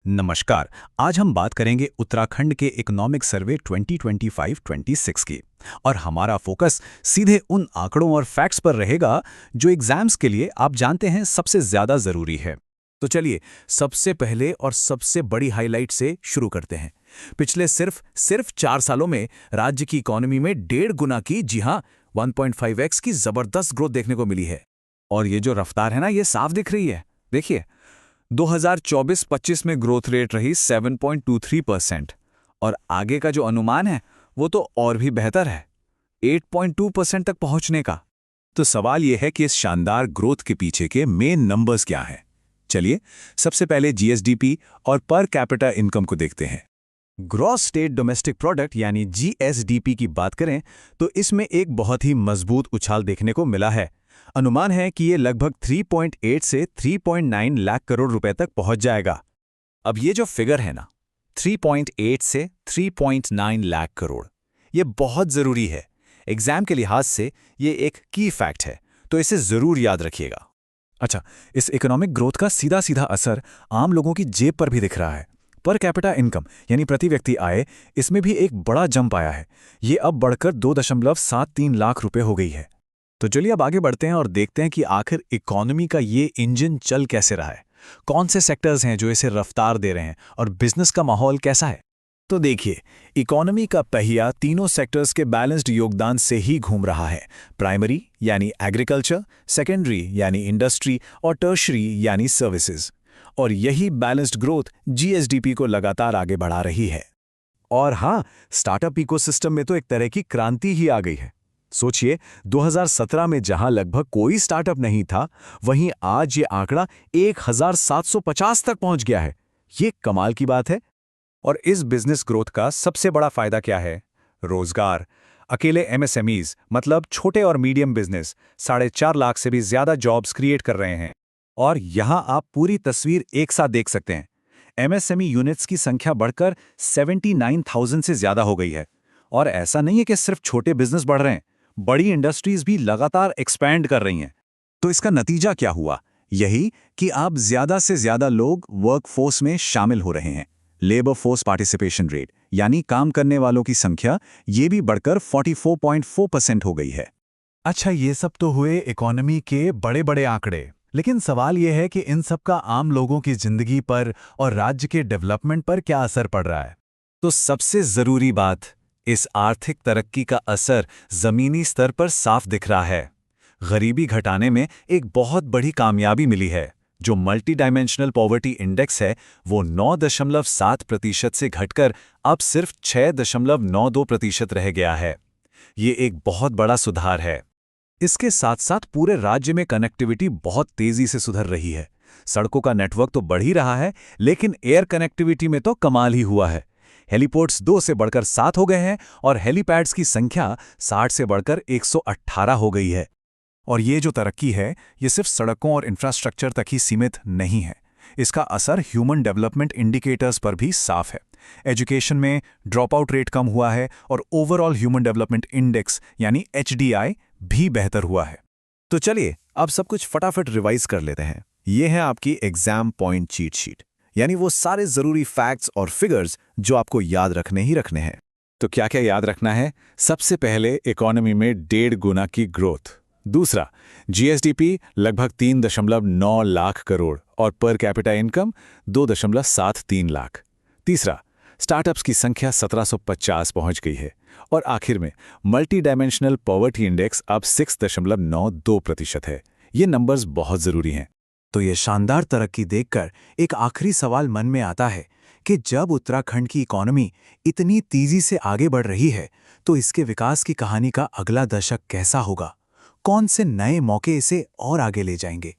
नमस्कार। आज हम बात करेंगे उत्तराखंड के इकोनॉमिक सर्वे 2025-26 की। और हमारा फोकस सीधे उन आंकड़ों और फैक्ट्स पर रहेगा जो एग्जाम्स के लिए आप जानते हैं सबसे ज्यादा जरूरी है। तो चलिए सबसे पहले और सबसे बड़ी हाईलाइट से शुरू करते हैं। पिछले सिर्फ 4 सालों में राज्य की इकोनॉमी में 1.5 गुना की, जी हाँ, 1.5x की जबरदस्त ग्रोथ देखने को मिली है। और ये जो रफ्तार है ना, ये साफ दिख रही है। देखिए 2024-25 में ग्रोथ रेट रही 7.23% और आगे का जो अनुमान है वो तो और भी बेहतर है, 8.2% तक पहुंचने का। तो सवाल यह है कि इस शानदार ग्रोथ के पीछे के मेन नंबर्स क्या हैं। चलिए सबसे पहले जीएसडीपी और पर कैपिटा इनकम को देखते हैं। ग्रॉस स्टेट डोमेस्टिक प्रोडक्ट यानी जीएसडीपी की बात करें तो इसमें एक बहुत ही मजबूत उछाल देखने को मिला है। अनुमान है कि ये लगभग 3.8 से 3.9 लाख करोड़ रुपए तक पहुंच जाएगा। अब ये जो फिगर है ना, 3.8 से 3.9 लाख करोड़, ये बहुत ज़रूरी है। एग्जाम के लिहाज से ये एक की फैक्ट है, तो इसे ज़रूर याद रखिएगा। अच्छा, इस इकोनॉमिक ग्रोथ का सीधा सीधा असर आम लोगों की जेब पर भी दिख रहा है। पर कैपिटा इनकम यानी प्रति व्यक्ति आय, इसमें भी एक बड़ा जंप आया है। ये अब बढ़कर 2.73 लाख रुपए हो गई है। तो चलिए अब आगे बढ़ते हैं और देखते हैं कि आखिर इकोनॉमी का ये इंजन चल कैसे रहा है। कौन से सेक्टर्स हैं जो इसे रफ्तार दे रहे हैं और बिजनेस का माहौल कैसा है। तो देखिए, इकोनॉमी का पहिया तीनों सेक्टर्स के बैलेंस्ड योगदान से ही घूम रहा है। प्राइमरी यानी एग्रीकल्चर, सेकेंडरी यानी इंडस्ट्री और टर्शरी यानी सर्विसेज। और यही बैलेंस्ड ग्रोथ जीएसडीपी को लगातार आगे बढ़ा रही है। और हाँ, स्टार्टअप इकोसिस्टम में तो एक तरह की क्रांति ही आ गई है। सोचिए, 2017 में जहां लगभग कोई स्टार्टअप नहीं था, वहीं आज ये आंकड़ा 1750 तक पहुंच गया है। ये कमाल की बात है। और इस बिजनेस ग्रोथ का सबसे बड़ा फायदा क्या है? रोजगार। अकेले एमएसएमईज मतलब छोटे और मीडियम बिजनेस 4.5 लाख से भी ज्यादा जॉब्स क्रिएट कर रहे हैं। और यहां आप पूरी तस्वीर एक साथ देख सकते हैं। एमएसएमई यूनिट्स की संख्या बढ़कर 79,000 से ज्यादा हो गई है। और ऐसा नहीं है कि सिर्फ छोटे बिजनेस बढ़ रहे हैं, बड़ी इंडस्ट्रीज भी लगातार एक्सपैंड कर रही हैं। तो इसका नतीजा क्या हुआ? यही कि अब ज्यादा से ज्यादा लोग वर्कफोर्स में शामिल हो रहे हैं। लेबर फोर्स पार्टिसिपेशन रेट यानी काम करने वालों की संख्या, ये भी बढ़कर 44.4% हो गई है। अच्छा, ये सब तो हुए इकोनॉमी के बड़े बड़े आंकड़े, लेकिन सवाल यह है कि इन सब का आम लोगों की जिंदगी पर और राज्य के डेवलपमेंट पर क्या असर पड़ रहा है। तो सबसे जरूरी बात, इस आर्थिक तरक्की का असर जमीनी स्तर पर साफ दिख रहा है। गरीबी घटाने में एक बहुत बड़ी कामयाबी मिली है। जो मल्टी डायमेंशनल पॉवर्टी इंडेक्स है, वो 9.7% से घटकर अब सिर्फ 6.92% रह गया है। ये एक बहुत बड़ा सुधार है। इसके साथ साथ पूरे राज्य में कनेक्टिविटी बहुत तेजी से सुधर रही है। सड़कों का नेटवर्क तो बढ़ ही रहा है, लेकिन एयर कनेक्टिविटी में तो कमाल ही हुआ है। हेलीपोर्ट्स 2 से बढ़कर 7 हो गए हैं और हेलीपैड्स की संख्या 60 से बढ़कर 118 हो गई है। और ये जो तरक्की है, ये सिर्फ सड़कों और इंफ्रास्ट्रक्चर तक ही सीमित नहीं है। इसका असर ह्यूमन डेवलपमेंट इंडिकेटर्स पर भी साफ है। एजुकेशन में ड्रॉप आउट रेट कम हुआ है और ओवरऑल ह्यूमन डेवलपमेंट इंडेक्स यानी एचडीआई भी बेहतर हुआ है। तो चलिए अब सब कुछ फटाफट रिवाइज कर लेते हैं। ये है आपकी एग्जाम पॉइंट चीट शीट, यानी वो सारे जरूरी फैक्ट्स और फिगर्स जो आपको याद रखने ही रखने हैं। तो क्या क्या याद रखना है? सबसे पहले इकोनॉमी में 1.5 गुना की ग्रोथ। दूसरा, जीएसडीपी लगभग 3.9 लाख करोड़ और पर कैपिटा इनकम 2.73 लाख। तीसरा, स्टार्टअप्स की संख्या 1750 पहुंच गई है। और आखिर में मल्टी डायमेंशनल पॉवर्टी इंडेक्स अब 6.92% है। ये नंबर्स बहुत जरूरी हैं। तो ये शानदार तरक्की देखकर एक आखिरी सवाल मन में आता है कि जब उत्तराखंड की इकोनॉमी इतनी तेजी से आगे बढ़ रही है, तो इसके विकास की कहानी का अगला दशक कैसा होगा? कौन से नए मौके इसे और आगे ले जाएंगे?